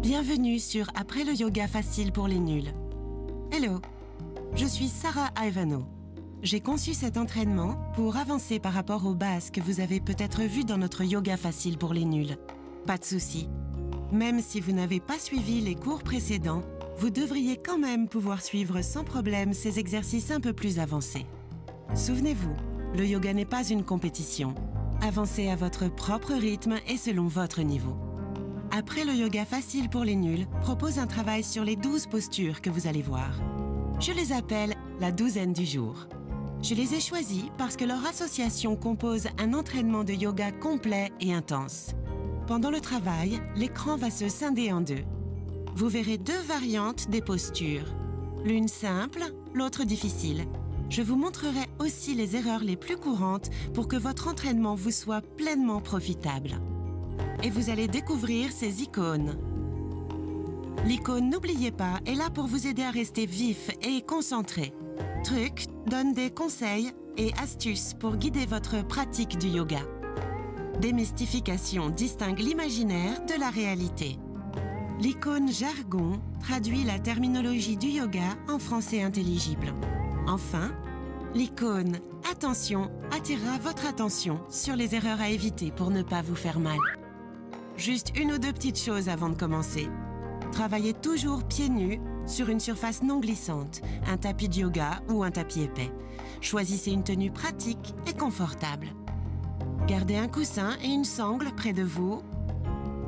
Bienvenue sur Après le yoga facile pour les nuls. Hello, je suis Sarah Ivano. J'ai conçu cet entraînement pour avancer par rapport aux bases que vous avez peut-être vues dans notre yoga facile pour les nuls. Pas de souci. Même si vous n'avez pas suivi les cours précédents, vous devriez quand même pouvoir suivre sans problème ces exercices un peu plus avancés. Souvenez-vous, le yoga n'est pas une compétition. Avancez à votre propre rythme et selon votre niveau. Après le yoga facile pour les nuls propose un travail sur les 12 postures que vous allez voir. Je les appelle la douzaine du jour. Je les ai choisis parce que leur association compose un entraînement de yoga complet et intense. Pendant le travail, l'écran va se scinder en deux. Vous verrez deux variantes des postures, l'une simple, l'autre difficile. Je vous montrerai aussi les erreurs les plus courantes pour que votre entraînement vous soit pleinement profitable. Et vous allez découvrir ces icônes. L'icône N'oubliez pas est là pour vous aider à rester vif et concentré. Truc donne des conseils et astuces pour guider votre pratique du yoga. Démystification distingue l'imaginaire de la réalité. L'icône Jargon traduit la terminologie du yoga en français intelligible. Enfin, l'icône Attention attirera votre attention sur les erreurs à éviter pour ne pas vous faire mal. Juste une ou deux petites choses avant de commencer. Travaillez toujours pieds nus sur une surface non glissante, un tapis de yoga ou un tapis épais. Choisissez une tenue pratique et confortable. Gardez un coussin et une sangle près de vous.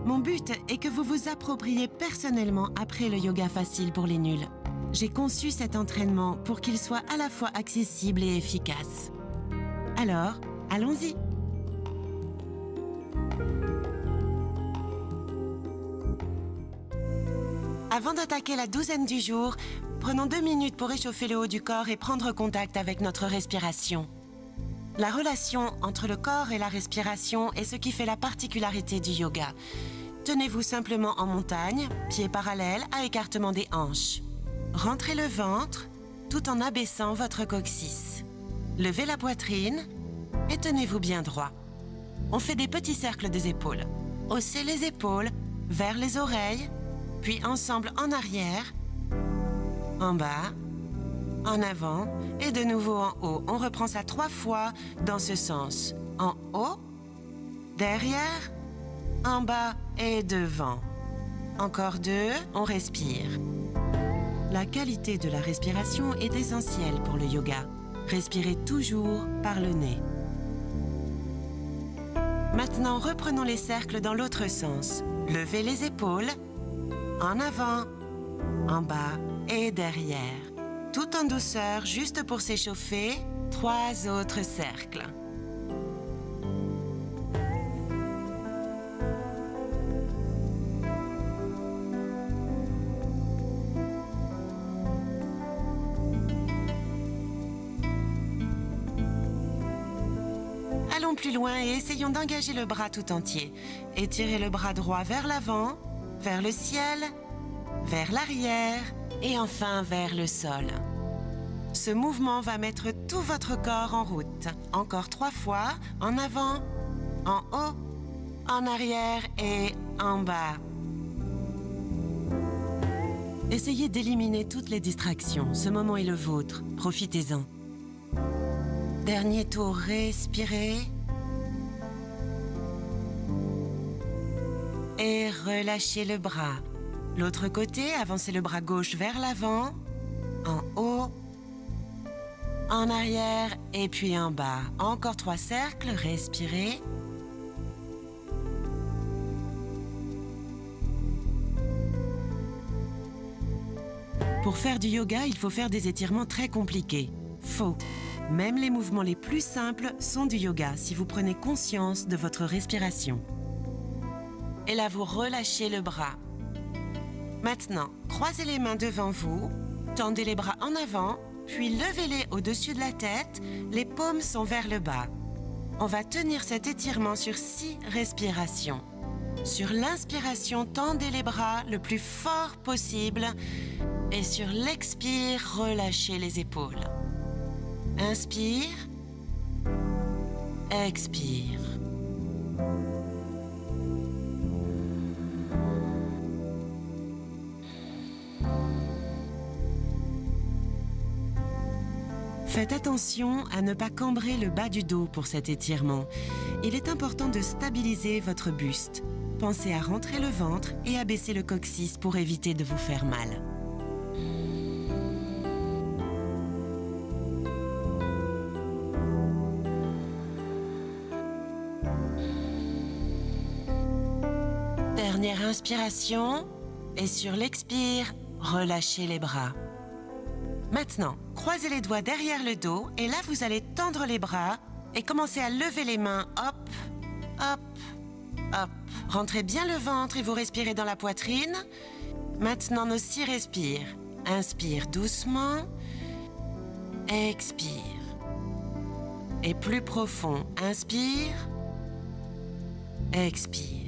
Mon but est que vous vous appropriez personnellement après le yoga facile pour les nuls. J'ai conçu cet entraînement pour qu'il soit à la fois accessible et efficace. Alors, allons-y! Avant d'attaquer la douzaine du jour, prenons 2 minutes pour réchauffer le haut du corps et prendre contact avec notre respiration. La relation entre le corps et la respiration est ce qui fait la particularité du yoga. Tenez-vous simplement en montagne, pieds parallèles à écartement des hanches. Rentrez le ventre tout en abaissant votre coccyx. Levez la poitrine et tenez-vous bien droit. On fait des petits cercles des épaules. Haussez les épaules vers les oreilles, puis ensemble en arrière, en bas, en avant et de nouveau en haut. On reprend ça 3 fois dans ce sens. En haut, derrière, en bas et devant. Encore 2, on respire. La qualité de la respiration est essentielle pour le yoga. Respirez toujours par le nez. Maintenant, reprenons les cercles dans l'autre sens. Levez les épaules, en avant, en bas et derrière. Tout en douceur, juste pour s'échauffer, 3 autres cercles. Allons plus loin et essayons d'engager le bras tout entier. Étirez le bras droit vers l'avant, vers le ciel, vers l'arrière et enfin vers le sol. Ce mouvement va mettre tout votre corps en route. Encore 3 fois, en avant, en haut, en arrière et en bas. Essayez d'éliminer toutes les distractions. Ce moment est le vôtre. Profitez-en. Dernier tour, respirez. Et relâchez le bras. L'autre côté, avancez le bras gauche vers l'avant, en haut, en arrière et puis en bas. Encore 3 cercles, respirez. Pour faire du yoga, il faut faire des étirements très compliqués. Faux. Même les mouvements les plus simples sont du yoga si vous prenez conscience de votre respiration. Et là, vous relâchez le bras. Maintenant, croisez les mains devant vous, tendez les bras en avant, puis levez-les au-dessus de la tête, les paumes sont vers le bas. On va tenir cet étirement sur 6 respirations. Sur l'inspiration, tendez les bras le plus fort possible et sur l'expire, relâchez les épaules. Inspire, expire. « 1, Faites attention à ne pas cambrer le bas du dos pour cet étirement. Il est important de stabiliser votre buste. Pensez à rentrer le ventre et à baisser le coccyx pour éviter de vous faire mal. Dernière inspiration et sur l'expire, relâchez les bras. Maintenant, croisez les doigts derrière le dos et là vous allez tendre les bras et commencer à lever les mains. Hop, hop, hop. Rentrez bien le ventre et vous respirez dans la poitrine. Maintenant, nos 6 respires. Inspire doucement. Expire. Et plus profond. Inspire. Expire.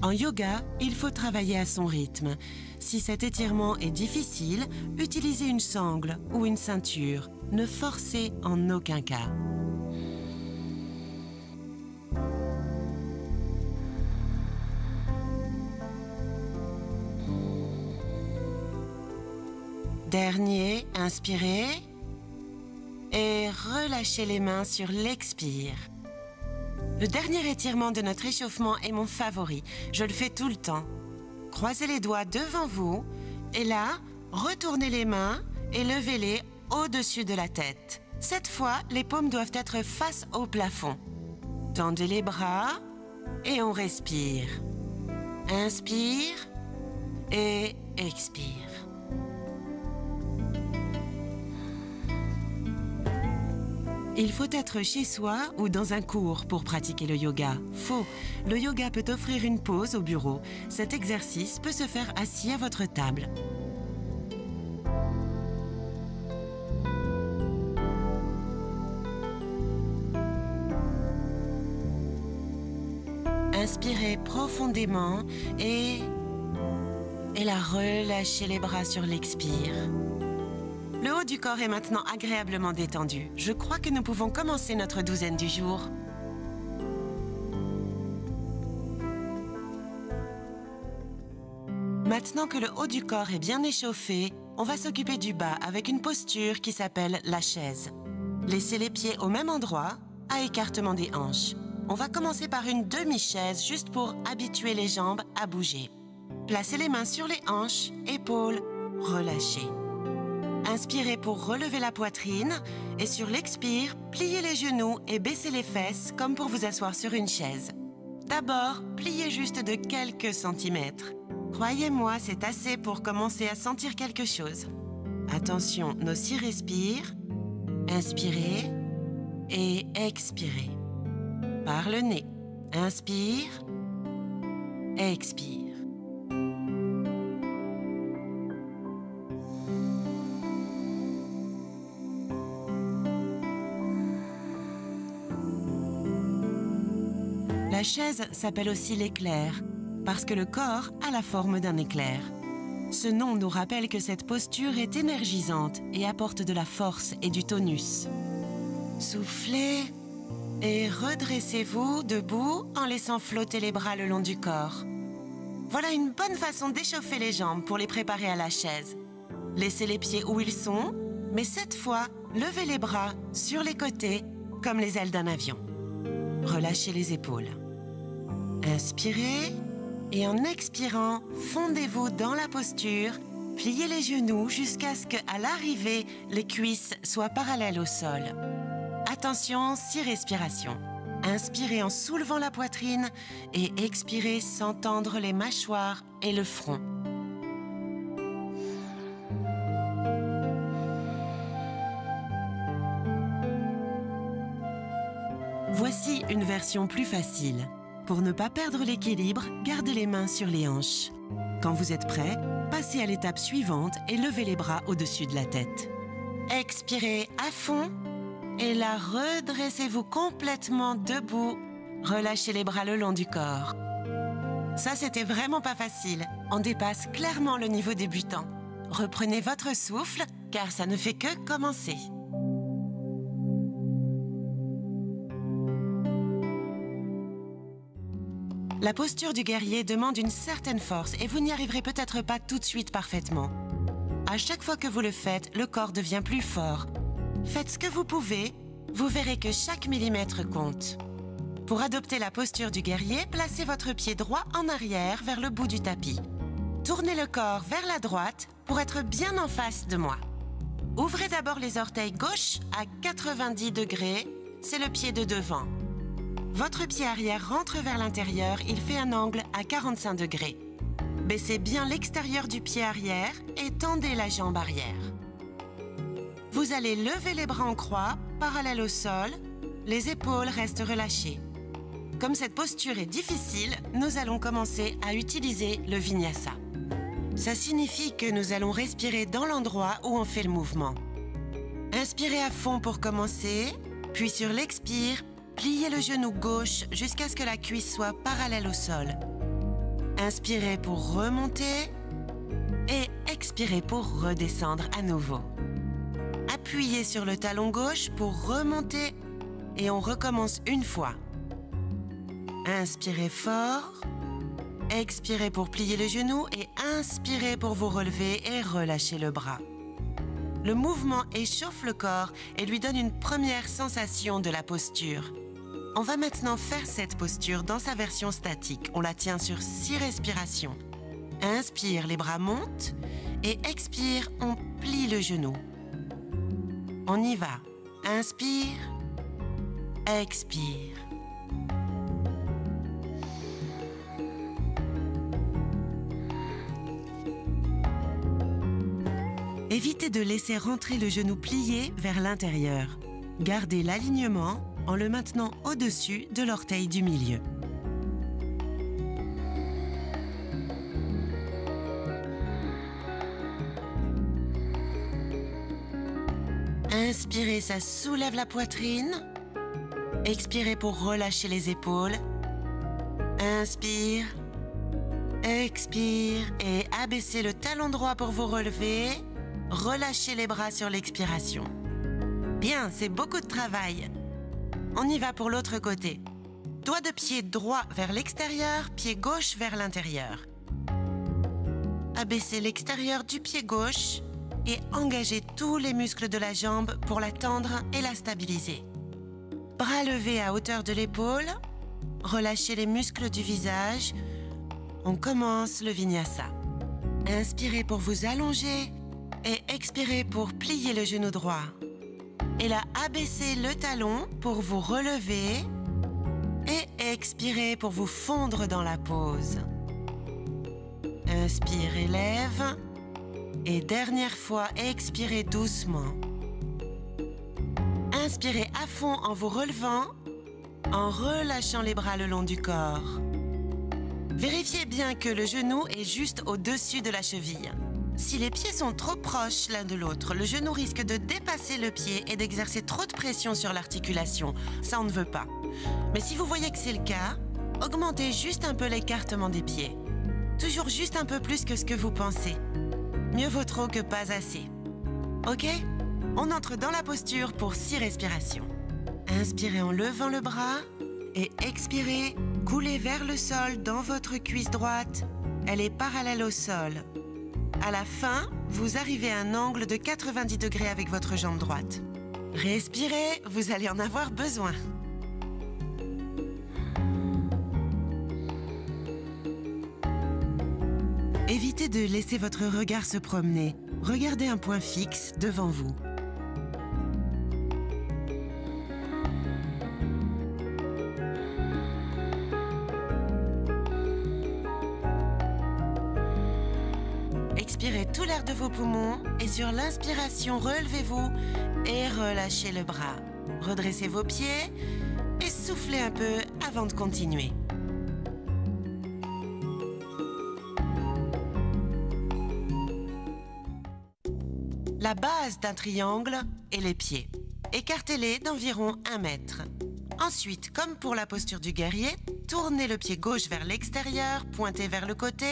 En yoga, il faut travailler à son rythme. Si cet étirement est difficile, utilisez une sangle ou une ceinture. Ne forcez en aucun cas. Dernier, inspirez et relâchez les mains sur l'expire. Le dernier étirement de notre échauffement est mon favori. Je le fais tout le temps. Croisez les doigts devant vous et là, retournez les mains et levez-les au-dessus de la tête. Cette fois, les paumes doivent être face au plafond. Tendez les bras et on respire. Inspire et expire. Il faut être chez soi ou dans un cours pour pratiquer le yoga. Faux. Le yoga peut offrir une pause au bureau. Cet exercice peut se faire assis à votre table. Inspirez profondément et là, relâchez les bras sur l'expire. Le haut du corps est maintenant agréablement détendu. Je crois que nous pouvons commencer notre douzaine du jour. Maintenant que le haut du corps est bien échauffé, on va s'occuper du bas avec une posture qui s'appelle la chaise. Laissez les pieds au même endroit, à écartement des hanches. On va commencer par une demi-chaise juste pour habituer les jambes à bouger. Placez les mains sur les hanches, épaules, relâchez. Inspirez pour relever la poitrine et sur l'expire, pliez les genoux et baissez les fesses comme pour vous asseoir sur une chaise. D'abord, pliez juste de quelques centimètres. Croyez-moi, c'est assez pour commencer à sentir quelque chose. Attention, nos 6 respires. Inspirez et expirez. Par le nez. Inspire, expire. La chaise s'appelle aussi l'éclair, parce que le corps a la forme d'un éclair. Ce nom nous rappelle que cette posture est énergisante et apporte de la force et du tonus. Soufflez et redressez-vous debout en laissant flotter les bras le long du corps. Voilà une bonne façon d'échauffer les jambes pour les préparer à la chaise. Laissez les pieds où ils sont, mais cette fois, levez les bras sur les côtés comme les ailes d'un avion. Relâchez les épaules. Inspirez et en expirant, fondez-vous dans la posture, pliez les genoux jusqu'à ce qu'à l'arrivée, les cuisses soient parallèles au sol. Attention, 6 respirations. Inspirez en soulevant la poitrine et expirez sans tendre les mâchoires et le front. Voici une version plus facile. Pour ne pas perdre l'équilibre, gardez les mains sur les hanches. Quand vous êtes prêt, passez à l'étape suivante et levez les bras au-dessus de la tête. Expirez à fond et là, redressez-vous complètement debout. Relâchez les bras le long du corps. Ça, c'était vraiment pas facile. On dépasse clairement le niveau débutant. Reprenez votre souffle, car ça ne fait que commencer. La posture du guerrier demande une certaine force et vous n'y arriverez peut-être pas tout de suite parfaitement. À chaque fois que vous le faites, le corps devient plus fort. Faites ce que vous pouvez, vous verrez que chaque millimètre compte. Pour adopter la posture du guerrier, placez votre pied droit en arrière vers le bout du tapis. Tournez le corps vers la droite pour être bien en face de moi. Ouvrez d'abord les orteils gauche à 90 degrés, c'est le pied de devant. Votre pied arrière rentre vers l'intérieur, il fait un angle à 45 degrés. Baissez bien l'extérieur du pied arrière et tendez la jambe arrière. Vous allez lever les bras en croix, parallèles au sol, les épaules restent relâchées. Comme cette posture est difficile, nous allons commencer à utiliser le vinyasa. Ça signifie que nous allons respirer dans l'endroit où on fait le mouvement. Inspirez à fond pour commencer, puis sur l'expire, pliez le genou gauche jusqu'à ce que la cuisse soit parallèle au sol. Inspirez pour remonter et expirez pour redescendre à nouveau. Appuyez sur le talon gauche pour remonter et on recommence une fois. Inspirez fort, expirez pour plier le genou et inspirez pour vous relever et relâcher le bras. Le mouvement échauffe le corps et lui donne une première sensation de la posture. On va maintenant faire cette posture dans sa version statique. On la tient sur 6 respirations. Inspire, les bras montent et expire, on plie le genou. On y va. Inspire, expire. Évitez de laisser rentrer le genou plié vers l'intérieur. Gardez l'alignement en le maintenant au-dessus de l'orteil du milieu. Inspirez, ça soulève la poitrine. Expirez pour relâcher les épaules. Inspire, expire et abaissez le talon droit pour vous relever. Relâchez les bras sur l'expiration. Bien, c'est beaucoup de travail. On y va pour l'autre côté. Doigt de pied droit vers l'extérieur, pied gauche vers l'intérieur. Abaissez l'extérieur du pied gauche et engagez tous les muscles de la jambe pour la tendre et la stabiliser. Bras levés à hauteur de l'épaule. Relâchez les muscles du visage. On commence le vinyasa. Inspirez pour vous allonger et expirez pour plier le genou droit. Et là, abaissez le talon pour vous relever et expirez pour vous fondre dans la pose. Inspire, élève. Et dernière fois, expirez doucement. Inspirez à fond en vous relevant, en relâchant les bras le long du corps. Vérifiez bien que le genou est juste au-dessus de la cheville. Si les pieds sont trop proches l'un de l'autre, le genou risque de dépasser le pied et d'exercer trop de pression sur l'articulation. Ça, on ne veut pas. Mais si vous voyez que c'est le cas, augmentez juste un peu l'écartement des pieds. Toujours juste un peu plus que ce que vous pensez. Mieux vaut trop que pas assez. Ok? On entre dans la posture pour 6 respirations. Inspirez en levant le bras et expirez, coulez vers le sol dans votre cuisse droite. Elle est parallèle au sol. À la fin, vous arrivez à un angle de 90 degrés avec votre jambe droite. Respirez, vous allez en avoir besoin. Évitez de laisser votre regard se promener. Regardez un point fixe devant vous. Expirez tout l'air de vos poumons et sur l'inspiration, relevez-vous et relâchez le bras. Redressez vos pieds et soufflez un peu avant de continuer. La base d'un triangle est les pieds. Écartez-les d'environ 1 mètre. Ensuite, comme pour la posture du guerrier, tournez le pied gauche vers l'extérieur, pointez vers le côté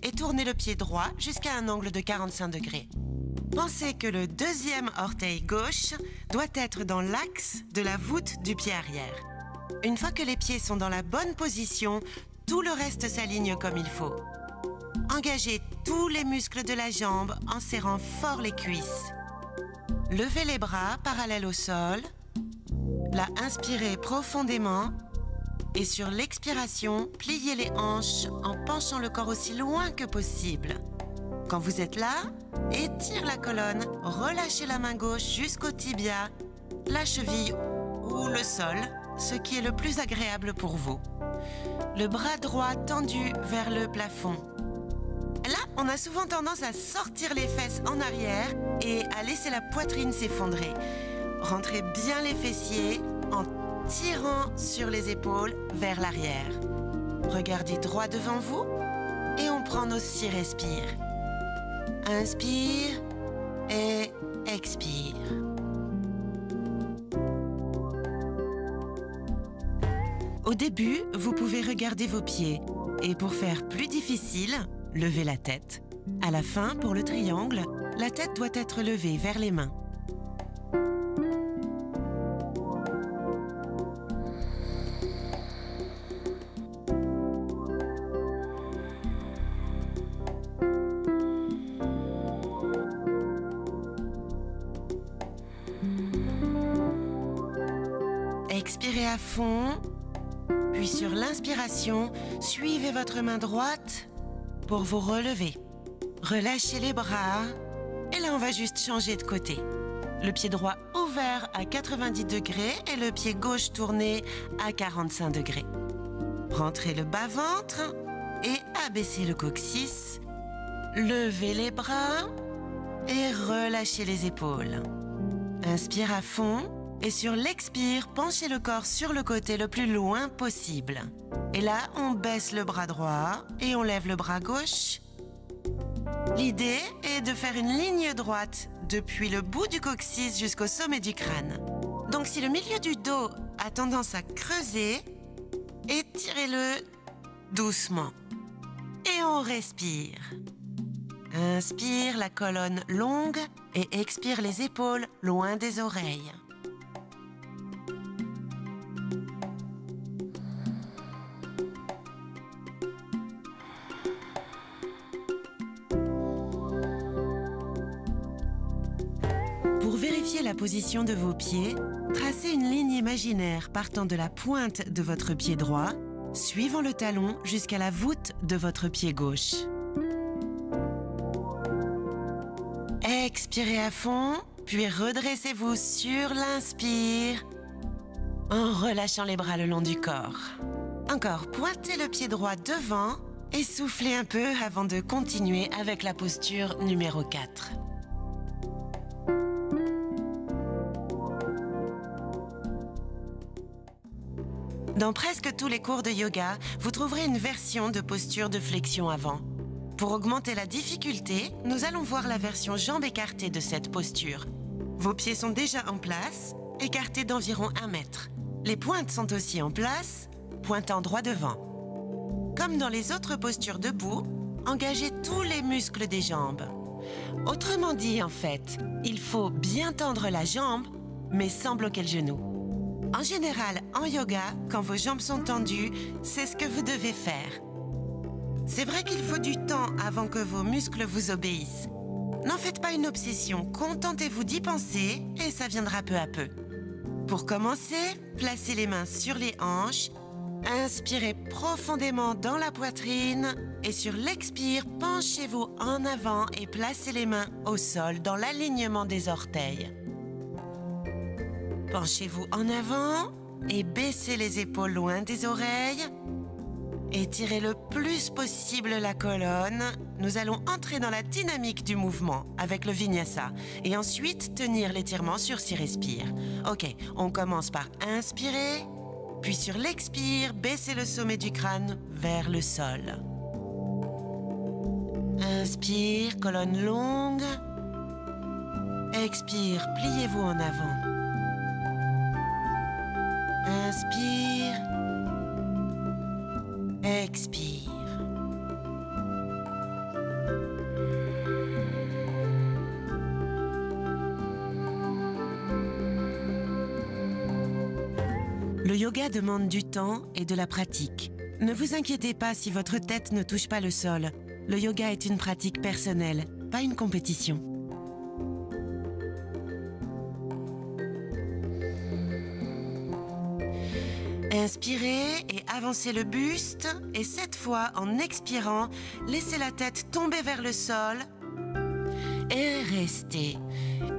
et tournez le pied droit jusqu'à un angle de 45 degrés. Pensez que le deuxième orteil gauche doit être dans l'axe de la voûte du pied arrière. Une fois que les pieds sont dans la bonne position, tout le reste s'aligne comme il faut. Engagez tous les muscles de la jambe en serrant fort les cuisses. Levez les bras parallèles au sol. Là, inspirez profondément. Et sur l'expiration, pliez les hanches en penchant le corps aussi loin que possible. Quand vous êtes là, étirez la colonne, relâchez la main gauche jusqu'au tibia, la cheville ou le sol, ce qui est le plus agréable pour vous. Le bras droit tendu vers le plafond. Là, on a souvent tendance à sortir les fesses en arrière et à laisser la poitrine s'effondrer. Rentrez bien les fessiers en tirant sur les épaules vers l'arrière. Regardez droit devant vous et on prend nos 6 respires. Inspire et expire. Au début, vous pouvez regarder vos pieds et pour faire plus difficile, levez la tête. À la fin, pour le triangle, la tête doit être levée vers les mains. Expirez à fond, puis sur l'inspiration, suivez votre main droite pour vous relever. Relâchez les bras et là on va juste changer de côté. Le pied droit ouvert à 90 degrés et le pied gauche tourné à 45 degrés. Rentrez le bas-ventre et abaissez le coccyx. Levez les bras et relâchez les épaules. Inspire à fond. Et sur l'expire, penchez le corps sur le côté le plus loin possible. Et là, on baisse le bras droit et on lève le bras gauche. L'idée est de faire une ligne droite depuis le bout du coccyx jusqu'au sommet du crâne. Donc si le milieu du dos a tendance à creuser, étirez-le doucement. Et on respire. Inspire la colonne longue et expire les épaules loin des oreilles. Pour vérifier la position de vos pieds, tracez une ligne imaginaire partant de la pointe de votre pied droit, suivant le talon jusqu'à la voûte de votre pied gauche. Expirez à fond, puis redressez-vous sur l'inspire en relâchant les bras le long du corps. Encore, pointez le pied droit devant et soufflez un peu avant de continuer avec la posture numéro 4. Dans presque tous les cours de yoga, vous trouverez une version de posture de flexion avant. Pour augmenter la difficulté, nous allons voir la version jambes écartées de cette posture. Vos pieds sont déjà en place, écartés d'environ 1 mètre. Les pointes sont aussi en place, pointant droit devant. Comme dans les autres postures debout, engagez tous les muscles des jambes. Autrement dit, en fait, il faut bien tendre la jambe, mais sans bloquer le genou. En général, en yoga, quand vos jambes sont tendues, c'est ce que vous devez faire. C'est vrai qu'il faut du temps avant que vos muscles vous obéissent. N'en faites pas une obsession, contentez-vous d'y penser et ça viendra peu à peu. Pour commencer, placez les mains sur les hanches, inspirez profondément dans la poitrine et sur l'expire, penchez-vous en avant et placez les mains au sol dans l'alignement des orteils. Penchez-vous en avant et baissez les épaules loin des oreilles. Étirez le plus possible la colonne. Nous allons entrer dans la dynamique du mouvement avec le vinyasa et ensuite tenir l'étirement sur 6 respires. Ok, on commence par inspirer, puis sur l'expire, baissez le sommet du crâne vers le sol. Inspire, colonne longue. Expire, pliez-vous en avant. Inspire, expire. Le yoga demande du temps et de la pratique. Ne vous inquiétez pas si votre tête ne touche pas le sol. Le yoga est une pratique personnelle, pas une compétition. Inspirez et avancez le buste. Et cette fois, en expirant, laissez la tête tomber vers le sol. Et restez.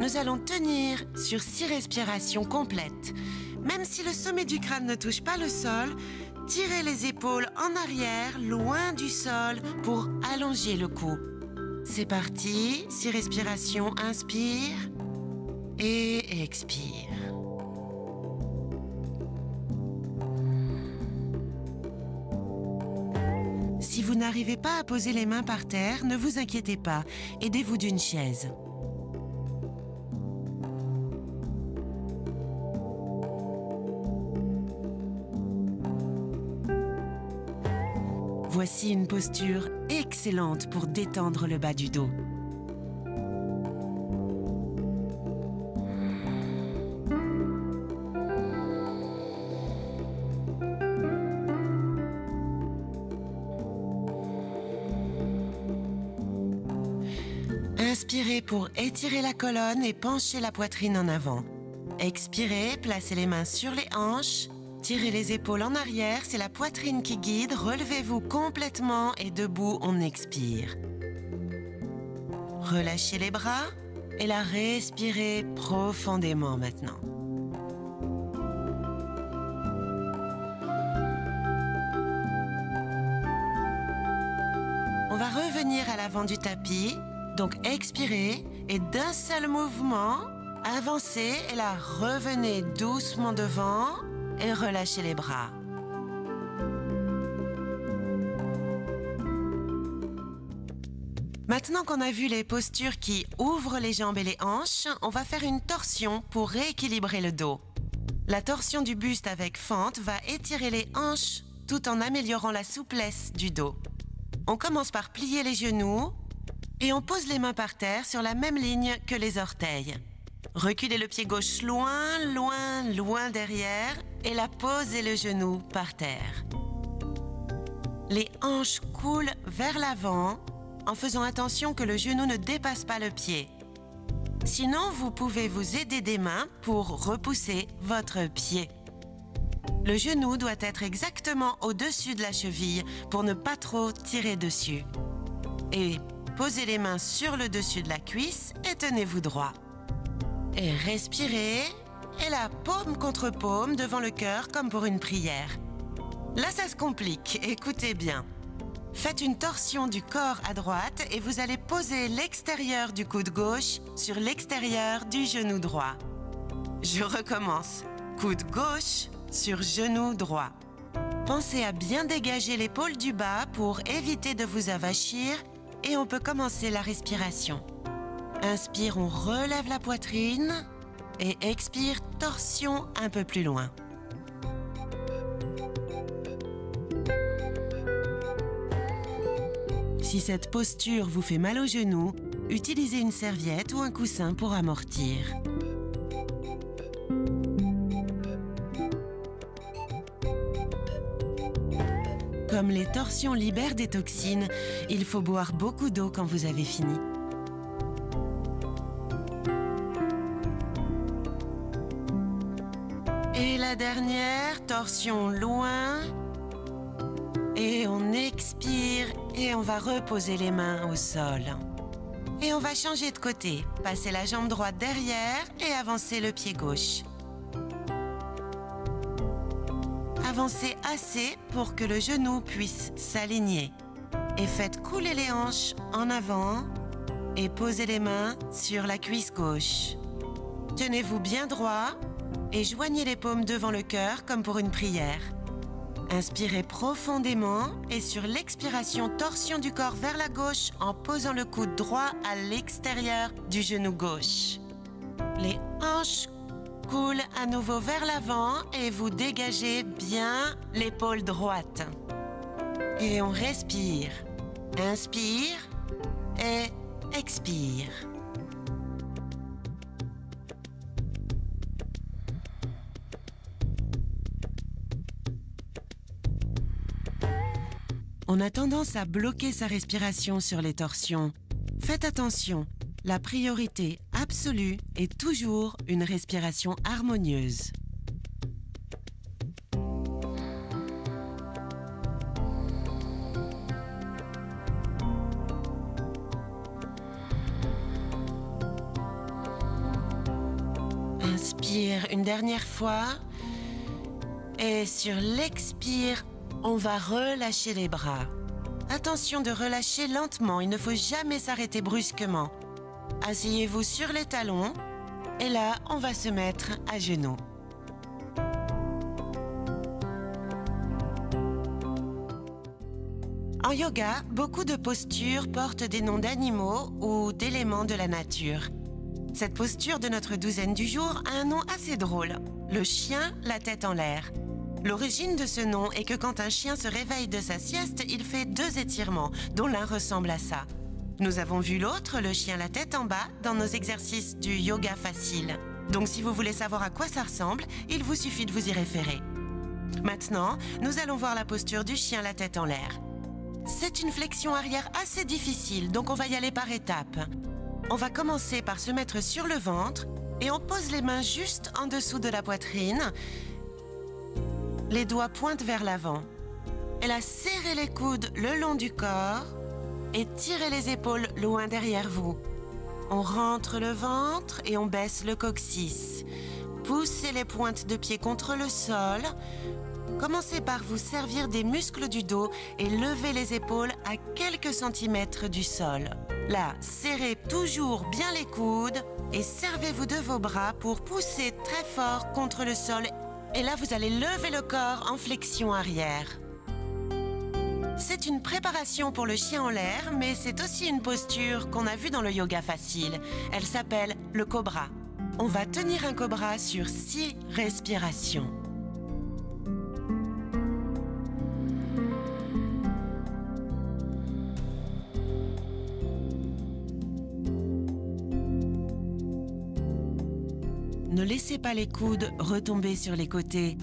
Nous allons tenir sur 6 respirations complètes. Même si le sommet du crâne ne touche pas le sol, tirez les épaules en arrière, loin du sol, pour allonger le cou. C'est parti, 6 respirations, inspire et expire. Si vous n'arrivez pas à poser les mains par terre, ne vous inquiétez pas, aidez-vous d'une chaise. Voici une posture excellente pour détendre le bas du dos. Inspirez pour étirer la colonne et pencher la poitrine en avant. Expirez, placez les mains sur les hanches. Tirez les épaules en arrière, c'est la poitrine qui guide. Relevez-vous complètement et debout, on expire. Relâchez les bras et la respirez profondément maintenant. On va revenir à l'avant du tapis. Donc expirez et d'un seul mouvement, avancez et là revenez doucement devant. Et relâchez les bras. Maintenant qu'on a vu les postures qui ouvrent les jambes et les hanches, on va faire une torsion pour rééquilibrer le dos. La torsion du buste avec fente va étirer les hanches tout en améliorant la souplesse du dos. On commence par plier les genoux et on pose les mains par terre sur la même ligne que les orteils. Reculez le pied gauche loin, loin, loin derrière et là posez le genou par terre. Les hanches coulent vers l'avant en faisant attention que le genou ne dépasse pas le pied. Sinon, vous pouvez vous aider des mains pour repousser votre pied. Le genou doit être exactement au-dessus de la cheville pour ne pas trop tirer dessus. Et posez les mains sur le dessus de la cuisse et tenez-vous droit. Et respirez, et la paume contre paume devant le cœur comme pour une prière. Là, ça se complique, écoutez bien. Faites une torsion du corps à droite et vous allez poser l'extérieur du coude gauche sur l'extérieur du genou droit. Je recommence. Coude gauche sur genou droit. Pensez à bien dégager l'épaule du bas pour éviter de vous avachir et on peut commencer la respiration. Inspire, on relève la poitrine et expire, torsion un peu plus loin. Si cette posture vous fait mal au genou, utilisez une serviette ou un coussin pour amortir. Comme les torsions libèrent des toxines, il faut boire beaucoup d'eau quand vous avez fini. Et la dernière, torsion loin. Et on expire et on va reposer les mains au sol. Et on va changer de côté. Passer la jambe droite derrière et avancer le pied gauche. Avancez assez pour que le genou puisse s'aligner. Et faites couler les hanches en avant et posez les mains sur la cuisse gauche. Tenez-vous bien droit et joignez les paumes devant le cœur comme pour une prière. Inspirez profondément et sur l'expiration, torsion du corps vers la gauche en posant le coude droit à l'extérieur du genou gauche. Les hanches coulent à nouveau vers l'avant et vous dégagez bien l'épaule droite. Et on respire. Inspire et expire. On a tendance à bloquer sa respiration sur les torsions. Faites attention, la priorité absolue est toujours une respiration harmonieuse. Inspire une dernière fois. Et sur l'expire, on va relâcher les bras. Attention de relâcher lentement, il ne faut jamais s'arrêter brusquement. Asseyez-vous sur les talons et là, on va se mettre à genoux. En yoga, beaucoup de postures portent des noms d'animaux ou d'éléments de la nature. Cette posture de notre douzaine du jour a un nom assez drôle, le chien la tête en l'air. L'origine de ce nom est que quand un chien se réveille de sa sieste, il fait 2 étirements, dont l'un ressemble à ça. Nous avons vu l'autre, le chien la tête en bas, dans nos exercices du yoga facile. Donc si vous voulez savoir à quoi ça ressemble, il vous suffit de vous y référer. Maintenant, nous allons voir la posture du chien la tête en l'air. C'est une flexion arrière assez difficile, donc on va y aller par étapes. On va commencer par se mettre sur le ventre et on pose les mains juste en dessous de la poitrine. Les doigts pointent vers l'avant. Et là, serrez les coudes le long du corps et tirez les épaules loin derrière vous. On rentre le ventre et on baisse le coccyx. Poussez les pointes de pied contre le sol. Commencez par vous servir des muscles du dos et levez les épaules à quelques centimètres du sol. Là, serrez toujours bien les coudes et servez-vous de vos bras pour pousser très fort contre le sol. Et là, vous allez lever le corps en flexion arrière. C'est une préparation pour le chien en l'air, mais c'est aussi une posture qu'on a vue dans le yoga facile. Elle s'appelle le cobra. On va tenir un cobra sur 6 respirations. Ne laissez pas les coudes retomber sur les côtés.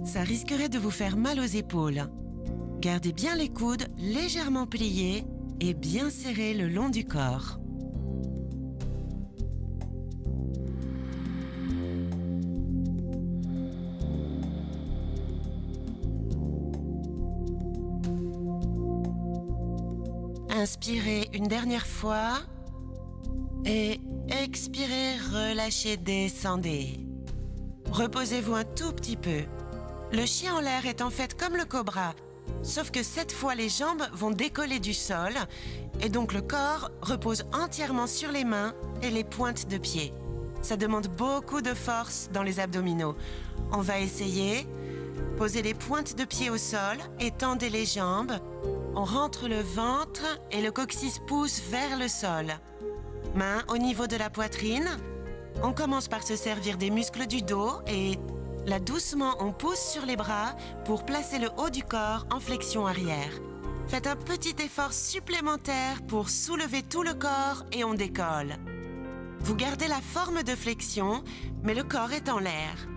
Ça risquerait de vous faire mal aux épaules. Gardez bien les coudes légèrement pliés et bien serrés le long du corps. Inspirez une dernière fois et expirez, relâchez, descendez. Reposez-vous un tout petit peu. Le chien en l'air est en fait comme le cobra, sauf que cette fois les jambes vont décoller du sol et donc le corps repose entièrement sur les mains et les pointes de pied. Ça demande beaucoup de force dans les abdominaux. On va essayer. Posez les pointes de pied au sol et tendez les jambes. On rentre le ventre et le coccyx pousse vers le sol. Mains au niveau de la poitrine. On commence par se servir des muscles du dos et là doucement on pousse sur les bras pour placer le haut du corps en flexion arrière. Faites un petit effort supplémentaire pour soulever tout le corps et on décolle. Vous gardez la forme de flexion, mais le corps est en l'air.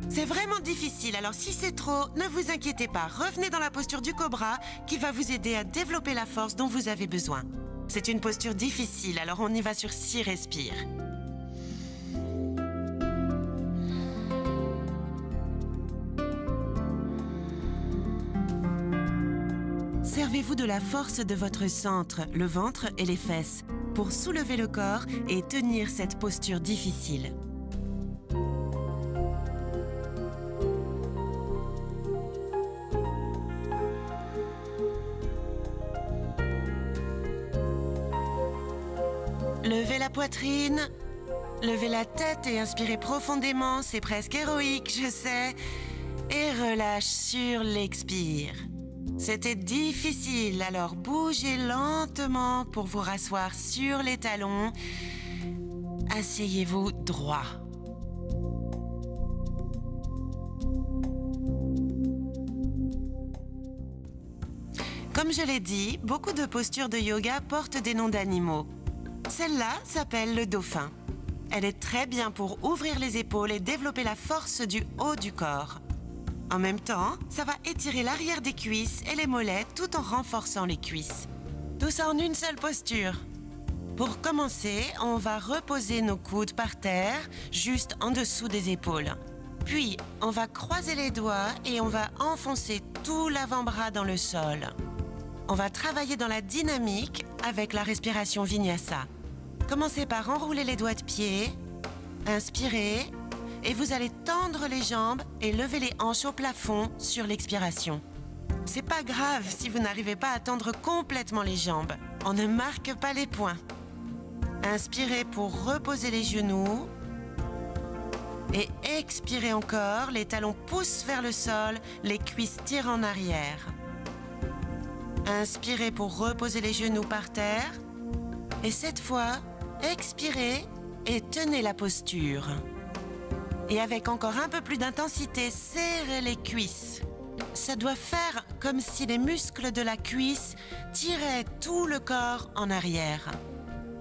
C'est vraiment difficile, alors si c'est trop, ne vous inquiétez pas. Revenez dans la posture du cobra qui va vous aider à développer la force dont vous avez besoin. C'est une posture difficile, alors on y va sur 6 respires. Servez-vous de la force de votre centre, le ventre et les fesses, pour soulever le corps et tenir cette posture difficile. Levez la poitrine, levez la tête et inspirez profondément, c'est presque héroïque, je sais. Et relâche sur l'expire. C'était difficile, alors bougez lentement pour vous rasseoir sur les talons. Asseyez-vous droit. Comme je l'ai dit, beaucoup de postures de yoga portent des noms d'animaux. Celle-là s'appelle le dauphin. Elle est très bien pour ouvrir les épaules et développer la force du haut du corps. En même temps, ça va étirer l'arrière des cuisses et les mollets tout en renforçant les cuisses. Tout ça en une seule posture. Pour commencer, on va reposer nos coudes par terre, juste en dessous des épaules. Puis, on va croiser les doigts et on va enfoncer tout l'avant-bras dans le sol. On va travailler dans la dynamique avec la respiration Vinyasa. Commencez par enrouler les doigts de pied, inspirez, et vous allez tendre les jambes et lever les hanches au plafond sur l'expiration. C'est pas grave si vous n'arrivez pas à tendre complètement les jambes. On ne marque pas les points. Inspirez pour reposer les genoux. Et expirez encore, les talons poussent vers le sol, les cuisses tirent en arrière. Inspirez pour reposer les genoux par terre. Et cette fois, expirez et tenez la posture. Et avec encore un peu plus d'intensité, serrez les cuisses. Ça doit faire comme si les muscles de la cuisse tiraient tout le corps en arrière.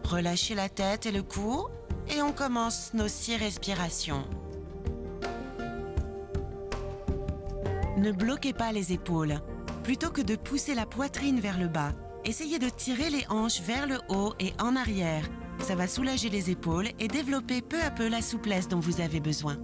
Relâchez la tête et le cou et on commence nos 6 respirations. Ne bloquez pas les épaules. Plutôt que de pousser la poitrine vers le bas, essayez de tirer les hanches vers le haut et en arrière. Ça va soulager les épaules et développer peu à peu la souplesse dont vous avez besoin.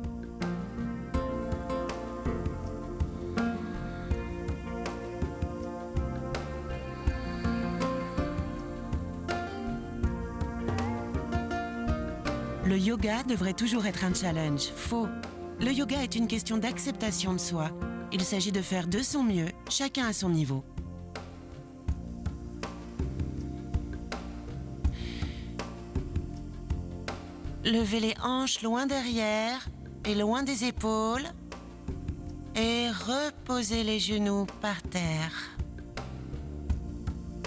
Le yoga devrait toujours être un challenge. Faux. Le yoga est une question d'acceptation de soi. Il s'agit de faire de son mieux, chacun à son niveau. Levez les hanches loin derrière et loin des épaules. Et reposez les genoux par terre.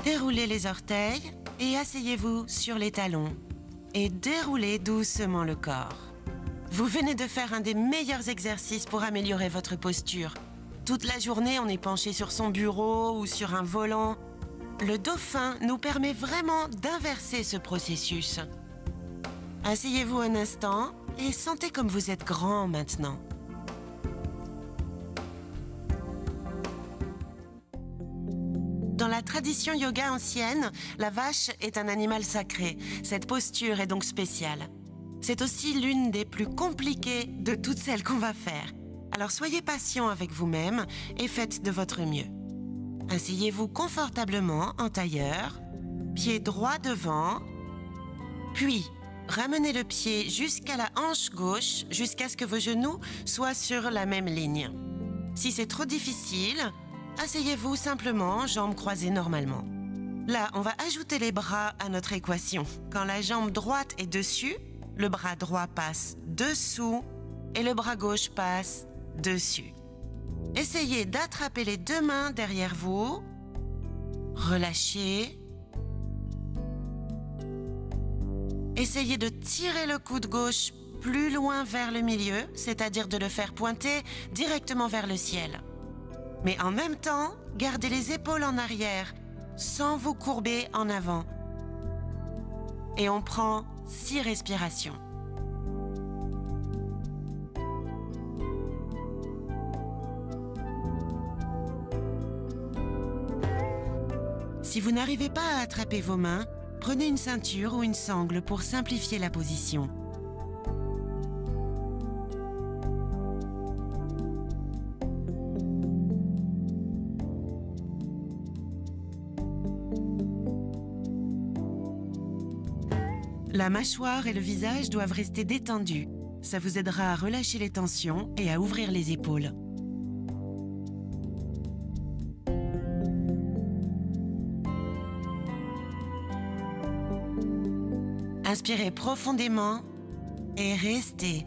Déroulez les orteils et asseyez-vous sur les talons. Et déroulez doucement le corps. Vous venez de faire un des meilleurs exercices pour améliorer votre posture. Toute la journée, on est penché sur son bureau ou sur un volant. Le dauphin nous permet vraiment d'inverser ce processus. Asseyez-vous un instant et sentez comme vous êtes grand maintenant. Dans la tradition yoga ancienne, la vache est un animal sacré. Cette posture est donc spéciale. C'est aussi l'une des plus compliquées de toutes celles qu'on va faire. Alors soyez patient avec vous-même et faites de votre mieux. Asseyez-vous confortablement en tailleur, pied droit devant, puis ramenez le pied jusqu'à la hanche gauche, jusqu'à ce que vos genoux soient sur la même ligne. Si c'est trop difficile, asseyez-vous simplement, jambes croisées normalement. Là, on va ajouter les bras à notre équation. Quand la jambe droite est dessus, le bras droit passe dessous et le bras gauche passe dessus. Essayez d'attraper les 2 mains derrière vous. Relâchez. Essayez de tirer le coude gauche plus loin vers le milieu, c'est-à-dire de le faire pointer directement vers le ciel. Mais en même temps, gardez les épaules en arrière, sans vous courber en avant. Et on prend 6 respirations. Si vous n'arrivez pas à attraper vos mains, prenez une ceinture ou une sangle pour simplifier la position. La mâchoire et le visage doivent rester détendus. Ça vous aidera à relâcher les tensions et à ouvrir les épaules. Inspirez profondément et restez.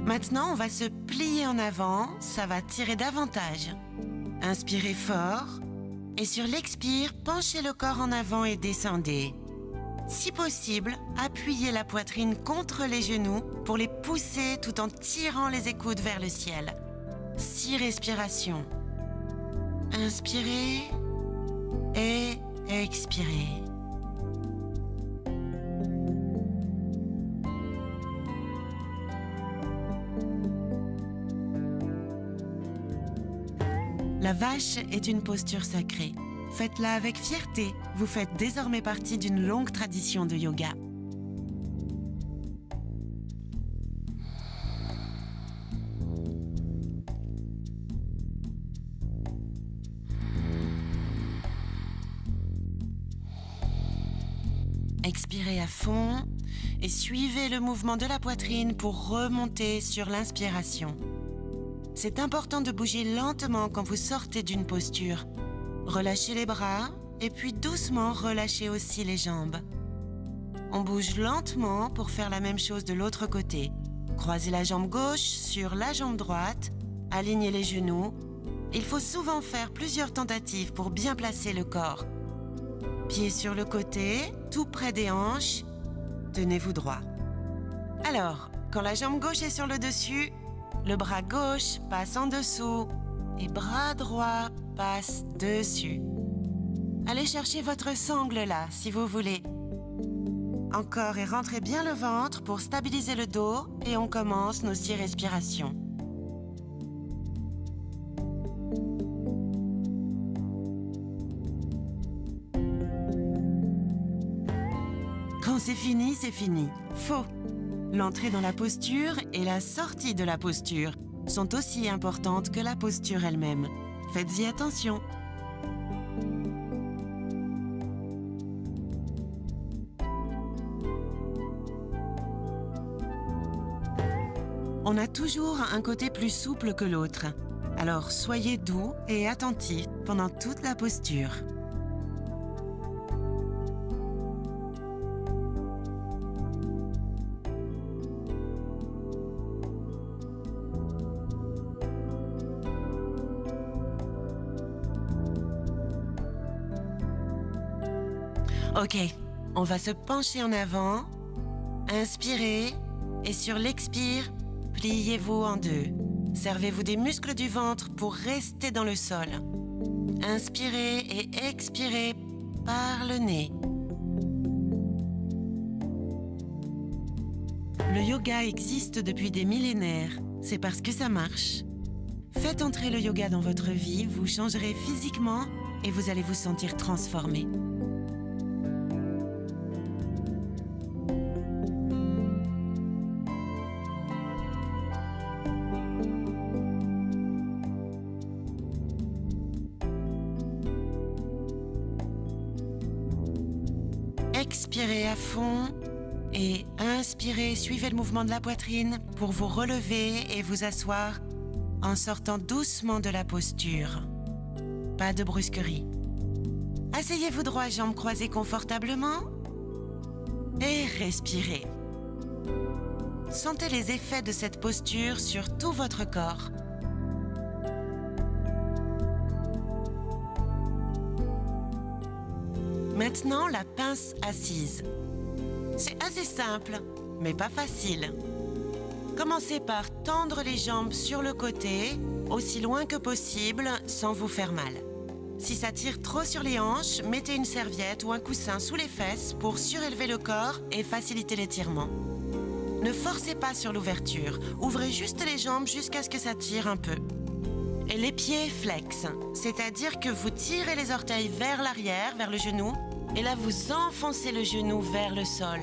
Maintenant, on va se plier en avant, ça va tirer davantage. Inspirez fort et sur l'expire, penchez le corps en avant et descendez. Si possible, appuyez la poitrine contre les genoux pour les pousser tout en tirant les écoutes vers le ciel. 6 respirations. Inspirez et expirez. La vache est une posture sacrée. Faites-la avec fierté. Vous faites désormais partie d'une longue tradition de yoga. Expirez à fond et suivez le mouvement de la poitrine pour remonter sur l'inspiration. C'est important de bouger lentement quand vous sortez d'une posture. Relâchez les bras et puis doucement relâchez aussi les jambes. On bouge lentement pour faire la même chose de l'autre côté. Croisez la jambe gauche sur la jambe droite, alignez les genoux. Il faut souvent faire plusieurs tentatives pour bien placer le corps. Pieds sur le côté, tout près des hanches. Tenez-vous droit. Alors, quand la jambe gauche est sur le dessus, le bras gauche passe en dessous et bras droit passe dessus. Allez chercher votre sangle là, si vous voulez. Encore et rentrez bien le ventre pour stabiliser le dos et on commence nos 6 respirations. Quand c'est fini, c'est fini. Faux. L'entrée dans la posture et la sortie de la posture sont aussi importantes que la posture elle-même. Faites-y attention. On a toujours un côté plus souple que l'autre. Alors soyez doux et attentifs pendant toute la posture. Ok, on va se pencher en avant, inspirez et sur l'expire, pliez-vous en 2. Servez-vous des muscles du ventre pour rester dans le sol. Inspirez et expirez par le nez. Le yoga existe depuis des millénaires, c'est parce que ça marche. Faites entrer le yoga dans votre vie, vous changerez physiquement et vous allez vous sentir transformé. Expirez à fond et inspirez, suivez le mouvement de la poitrine pour vous relever et vous asseoir en sortant doucement de la posture. Pas de brusquerie. Asseyez-vous droit, jambes croisées confortablement et respirez. Sentez les effets de cette posture sur tout votre corps. Maintenant, la pince assise. C'est assez simple, mais pas facile. Commencez par tendre les jambes sur le côté, aussi loin que possible, sans vous faire mal. Si ça tire trop sur les hanches, mettez une serviette ou un coussin sous les fesses pour surélever le corps et faciliter l'étirement. Ne forcez pas sur l'ouverture, ouvrez juste les jambes jusqu'à ce que ça tire un peu. Et les pieds flex, c'est-à-dire que vous tirez les orteils vers l'arrière, vers le genou, et là vous enfoncez le genou vers le sol.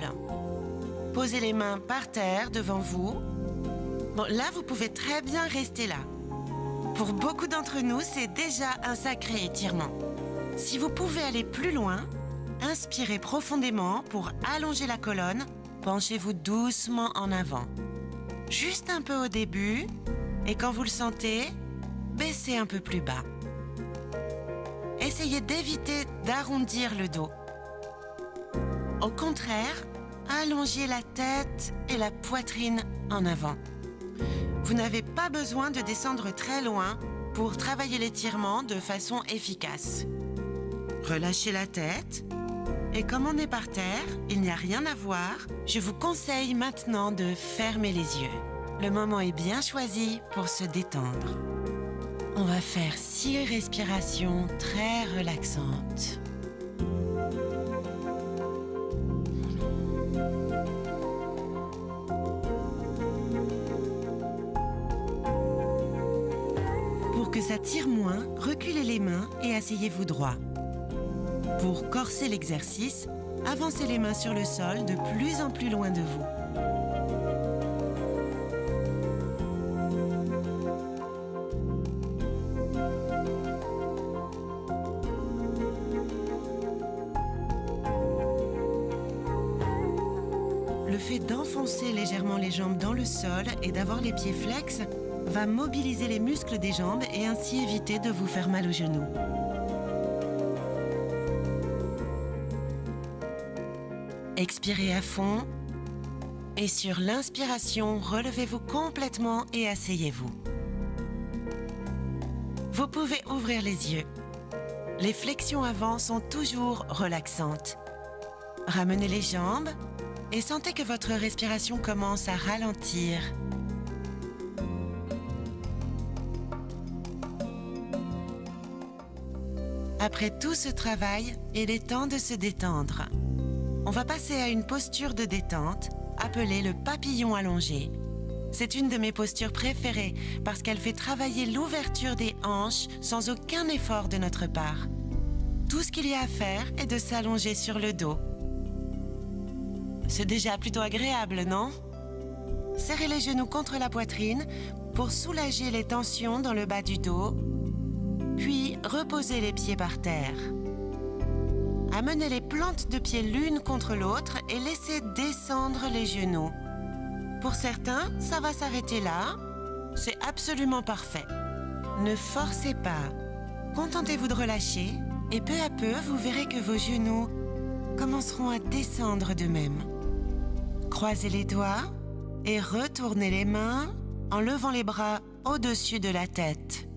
Posez les mains par terre devant vous. Bon, là vous pouvez très bien rester là. Pour beaucoup d'entre nous, c'est déjà un sacré étirement. Si vous pouvez aller plus loin, inspirez profondément pour allonger la colonne, penchez-vous doucement en avant. Juste un peu au début, et quand vous le sentez, baissez un peu plus bas. Essayez d'éviter d'arrondir le dos. Au contraire, allongez la tête et la poitrine en avant. Vous n'avez pas besoin de descendre très loin pour travailler l'étirement de façon efficace. Relâchez la tête et comme on est par terre, il n'y a rien à voir, je vous conseille maintenant de fermer les yeux. Le moment est bien choisi pour se détendre. On va faire 6 respirations très relaxantes. Pour que cette tire moins, reculez les mains et asseyez-vous droit. Pour corser l'exercice, avancez les mains sur le sol de plus en plus loin de vous. Le fait d'enfoncer légèrement les jambes dans le sol et d'avoir les pieds flex va mobiliser les muscles des jambes et ainsi éviter de vous faire mal aux genoux. Expirez à fond et sur l'inspiration, relevez-vous complètement et asseyez-vous. Vous pouvez ouvrir les yeux. Les flexions avant sont toujours relaxantes. Ramenez les jambes et sentez que votre respiration commence à ralentir. Après tout ce travail, il est temps de se détendre. On va passer à une posture de détente, appelée le papillon allongé. C'est une de mes postures préférées parce qu'elle fait travailler l'ouverture des hanches sans aucun effort de notre part. Tout ce qu'il y a à faire est de s'allonger sur le dos. C'est déjà plutôt agréable, non? Serrez les genoux contre la poitrine pour soulager les tensions dans le bas du dos, puis reposez les pieds par terre. Amenez les plantes de pied l'une contre l'autre et laissez descendre les genoux. Pour certains, ça va s'arrêter là. C'est absolument parfait. Ne forcez pas. Contentez-vous de relâcher et peu à peu, vous verrez que vos genoux commenceront à descendre d'eux-mêmes. Croisez les doigts et retournez les mains en levant les bras au-dessus de la tête.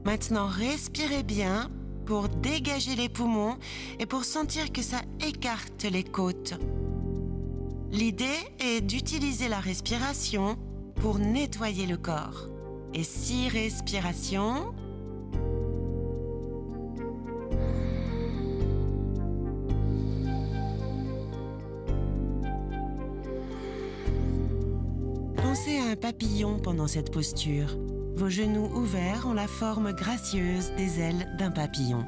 Maintenant, respirez bien pour dégager les poumons et pour sentir que ça écarte les côtes. L'idée est d'utiliser la respiration pour nettoyer le corps. Et 6 respirations. Pensez à un papillon pendant cette posture. Vos genoux ouverts ont la forme gracieuse des ailes d'un papillon.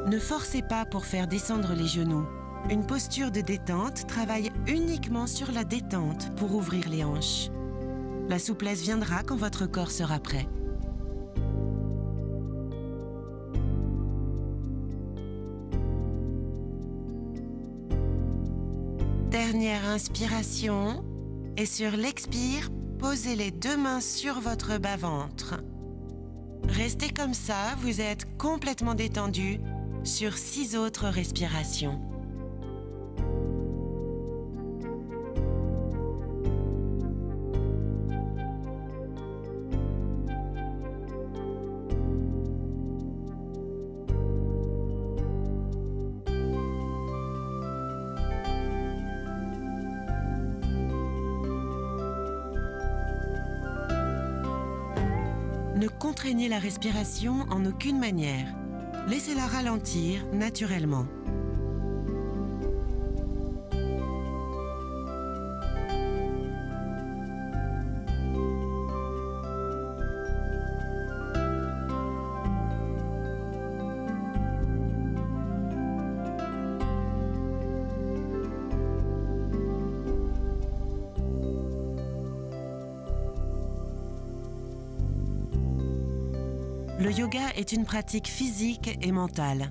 Ne forcez pas pour faire descendre les genoux. Une posture de détente travaille uniquement sur la détente pour ouvrir les hanches. La souplesse viendra quand votre corps sera prêt. Dernière inspiration et sur l'expire, posez les 2 mains sur votre bas-ventre. Restez comme ça, vous êtes complètement détendu sur 6 autres respirations. Ne contraignez la respiration en aucune manière. Laissez-la ralentir naturellement. Le yoga est une pratique physique et mentale.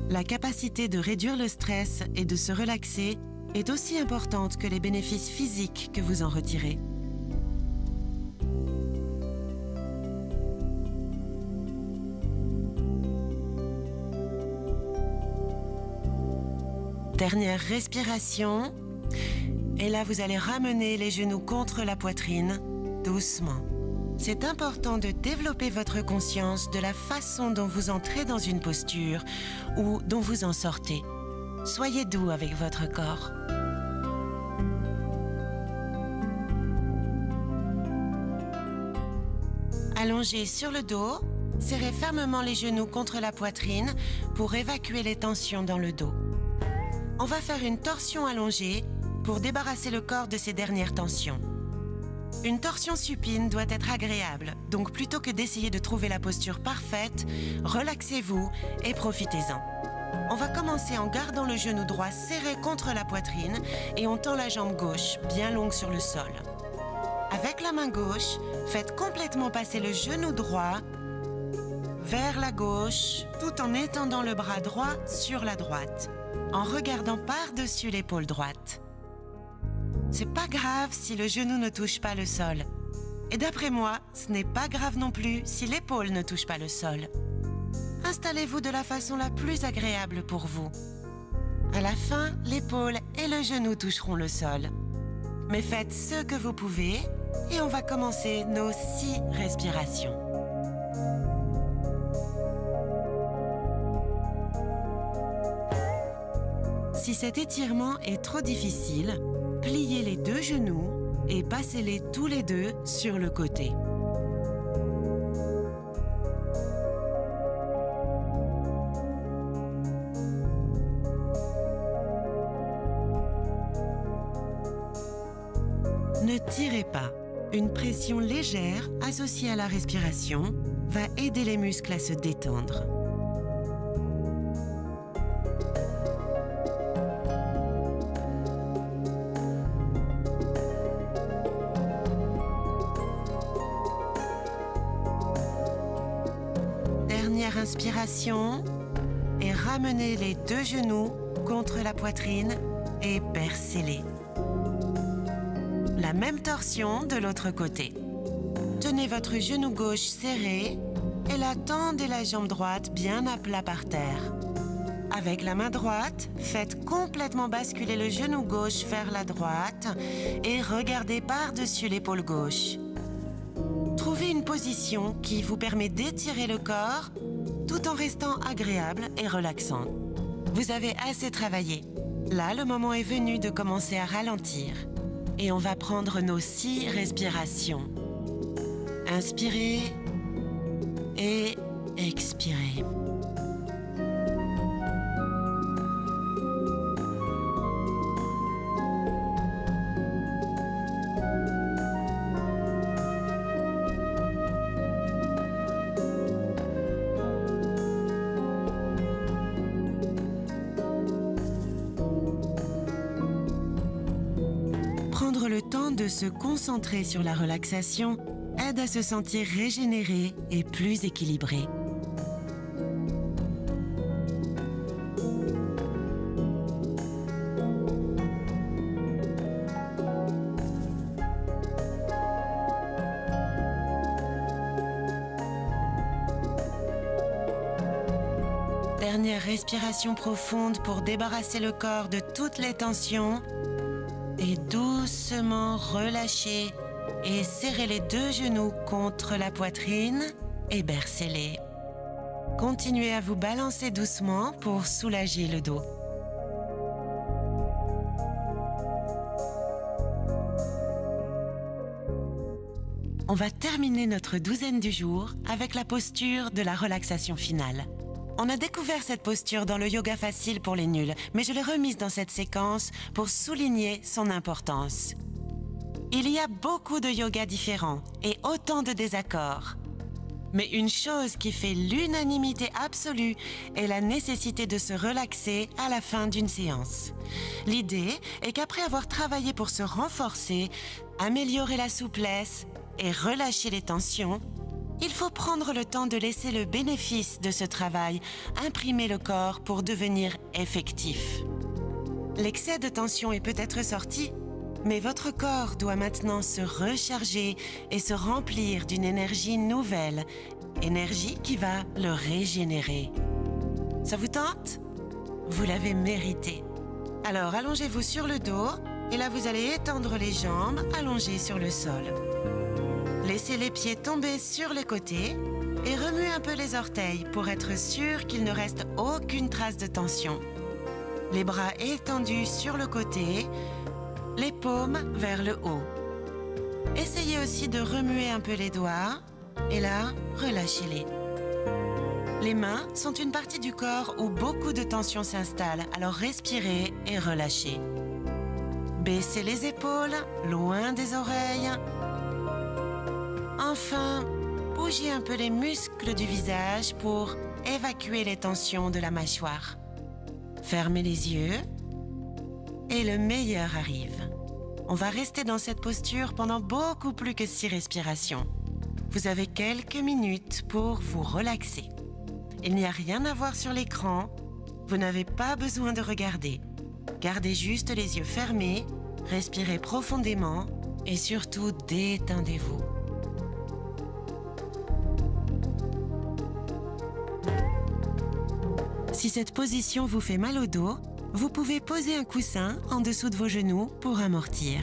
La capacité de réduire le stress et de se relaxer est aussi importante que les bénéfices physiques que vous en retirez. Dernière respiration. Et là, vous allez ramener les genoux contre la poitrine, doucement. C'est important de développer votre conscience de la façon dont vous entrez dans une posture ou dont vous en sortez. Soyez doux avec votre corps. Allongé sur le dos, serrez fermement les genoux contre la poitrine pour évacuer les tensions dans le dos. On va faire une torsion allongée pour débarrasser le corps de ces dernières tensions. Une torsion supine doit être agréable, donc plutôt que d'essayer de trouver la posture parfaite, relaxez-vous et profitez-en. On va commencer en gardant le genou droit serré contre la poitrine et on tend la jambe gauche bien longue sur le sol. Avec la main gauche, faites complètement passer le genou droit vers la gauche tout en étendant le bras droit sur la droite, en regardant par-dessus l'épaule droite. C'est pas grave si le genou ne touche pas le sol. Et d'après moi, ce n'est pas grave non plus si l'épaule ne touche pas le sol. Installez-vous de la façon la plus agréable pour vous. À la fin, l'épaule et le genou toucheront le sol. Mais faites ce que vous pouvez et on va commencer nos 6 respirations. Si cet étirement est trop difficile, pliez les 2 genoux et passez-les tous les 2 sur le côté. Ne tirez pas. Une pression légère associée à la respiration va aider les muscles à se détendre. Dernière inspiration et ramenez les 2 genoux contre la poitrine et percez-les. La même torsion de l'autre côté. Tenez votre genou gauche serré et tendez la jambe droite bien à plat par terre. Avec la main droite, faites complètement basculer le genou gauche vers la droite et regardez par-dessus l'épaule gauche. Trouvez une position qui vous permet d'étirer le corps tout en restant agréable et relaxant. Vous avez assez travaillé. Là, le moment est venu de commencer à ralentir. Et on va prendre nos 6 respirations. Inspirez et expirez. Prendre le temps de se concentrer sur la relaxation aide à se sentir régénéré et plus équilibré. Dernière respiration profonde pour débarrasser le corps de toutes les tensions. Et doucement relâchez et serrez les 2 genoux contre la poitrine et bercez-les. Continuez à vous balancer doucement pour soulager le dos. On va terminer notre douzaine du jour avec la posture de la relaxation finale. On a découvert cette posture dans le yoga facile pour les nuls, mais je l'ai remise dans cette séquence pour souligner son importance. Il y a beaucoup de yogas différents et autant de désaccords. Mais une chose qui fait l'unanimité absolue est la nécessité de se relaxer à la fin d'une séance. L'idée est qu'après avoir travaillé pour se renforcer, améliorer la souplesse et relâcher les tensions, il faut prendre le temps de laisser le bénéfice de ce travail imprimer le corps pour devenir effectif. L'excès de tension est peut-être sorti, mais votre corps doit maintenant se recharger et se remplir d'une énergie nouvelle, énergie qui va le régénérer. Ça vous tente? Vous l'avez mérité. Alors allongez-vous sur le dos et là vous allez étendre les jambes allongées sur le sol. Laissez les pieds tomber sur les côtés et remuez un peu les orteils pour être sûr qu'il ne reste aucune trace de tension. Les bras étendus sur le côté, les paumes vers le haut. Essayez aussi de remuer un peu les doigts Et là, relâchez-les. Les mains sont une partie du corps où beaucoup de tension s'installe, alors respirez et relâchez. Baissez les épaules, loin des oreilles. Enfin, bougez un peu les muscles du visage pour évacuer les tensions de la mâchoire. Fermez les yeux et le meilleur arrive. On va rester dans cette posture pendant beaucoup plus que 6 respirations. Vous avez quelques minutes pour vous relaxer. Il n'y a rien à voir sur l'écran. Vous n'avez pas besoin de regarder. Gardez juste les yeux fermés, respirez profondément et surtout détendez-vous. Si cette position vous fait mal au dos, vous pouvez poser un coussin en dessous de vos genoux pour amortir.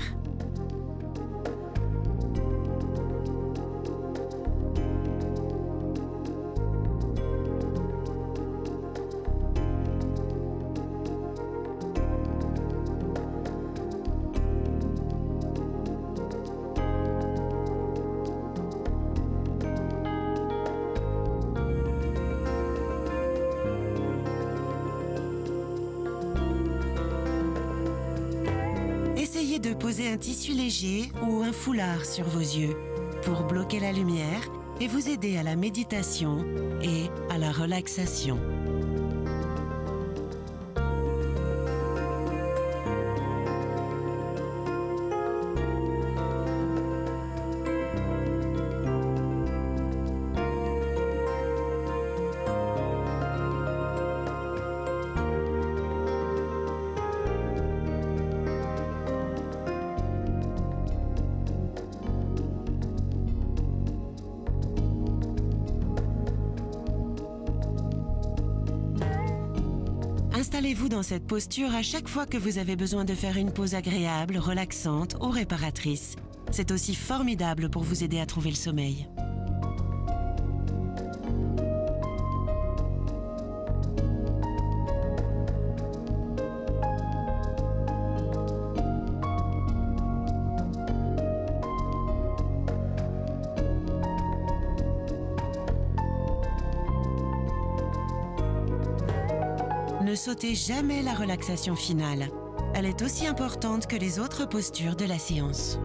Essayez de poser un tissu léger ou un foulard sur vos yeux pour bloquer la lumière et vous aider à la méditation et à la relaxation. Installez-vous dans cette posture à chaque fois que vous avez besoin de faire une pause agréable, relaxante ou réparatrice. C'est aussi formidable pour vous aider à trouver le sommeil. Ne sautez jamais la relaxation finale. Elle est aussi importante que les autres postures de la séance.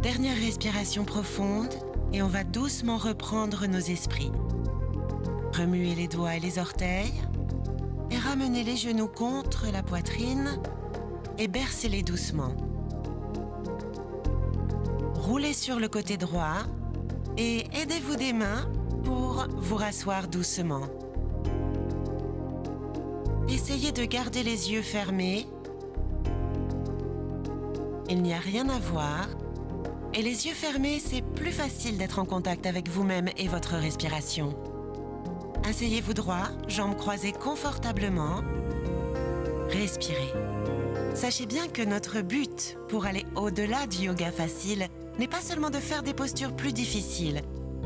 Dernière respiration profonde et on va doucement reprendre nos esprits. Remuez les doigts et les orteils et ramenez les genoux contre la poitrine et bercez-les doucement. Roulez sur le côté droit et aidez-vous des mains pour vous rasseoir doucement. Essayez de garder les yeux fermés. Il n'y a rien à voir. Et les yeux fermés, c'est plus facile d'être en contact avec vous-même et votre respiration. Asseyez-vous droit, jambes croisées confortablement. Respirez. Sachez bien que notre but pour aller au-delà du yoga facile n'est pas seulement de faire des postures plus difficiles,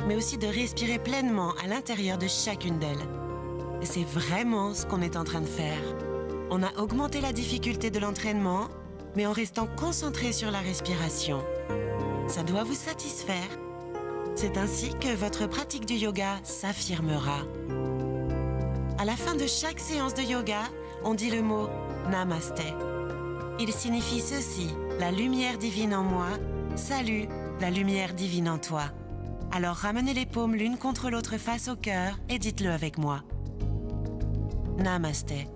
mais aussi de respirer pleinement à l'intérieur de chacune d'elles. C'est vraiment ce qu'on est en train de faire. On a augmenté la difficulté de l'entraînement, mais en restant concentré sur la respiration. Ça doit vous satisfaire. C'est ainsi que votre pratique du yoga s'affirmera. À la fin de chaque séance de yoga, on dit le mot « Namasté ». Il signifie ceci, la lumière divine en moi, salut, la lumière divine en toi. Alors ramenez les paumes l'une contre l'autre face au cœur et dites-le avec moi. Namasté.